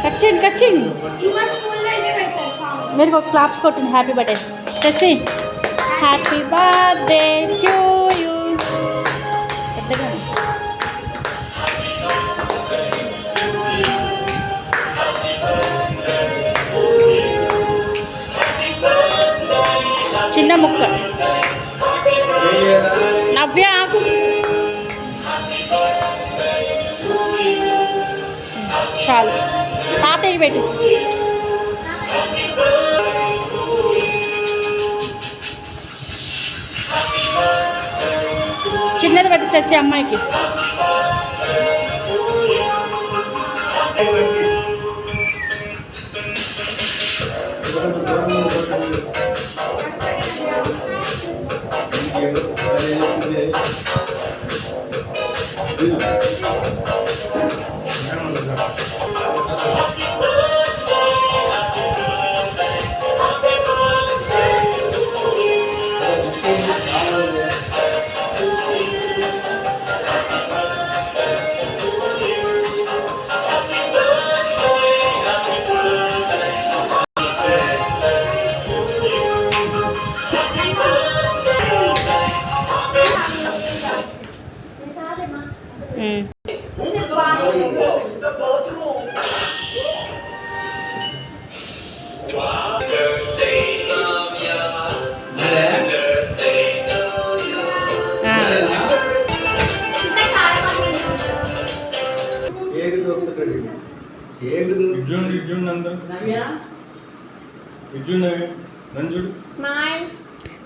Cut చేయండి మీరు ఒక క్లాప్స్ కొట్టండి. హ్యాపీ బర్త్డే చేసి హ్యాపీ బర్త్డే టు యూ. పెద్దగా చిన్న ముక్క. నవ్య ఆకు. చాలు తాతయ్య పెట్టు. చిన్నది పెట్టి చేసి అమ్మాయికి.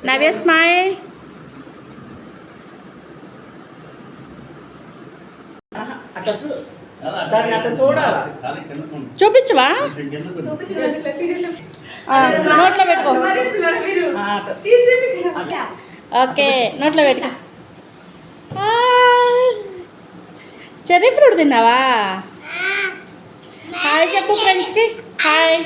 నవ్య స్మైల్. చూపించవా? నోట్లో పెట్టుకో. ఓకే నోట్లో పెట్టుకో. చెర్రీ ఫ్రూట్ తిన్నావా? హాయ్ చెప్పు ఫ్రెండ్స్కి. హాయ్.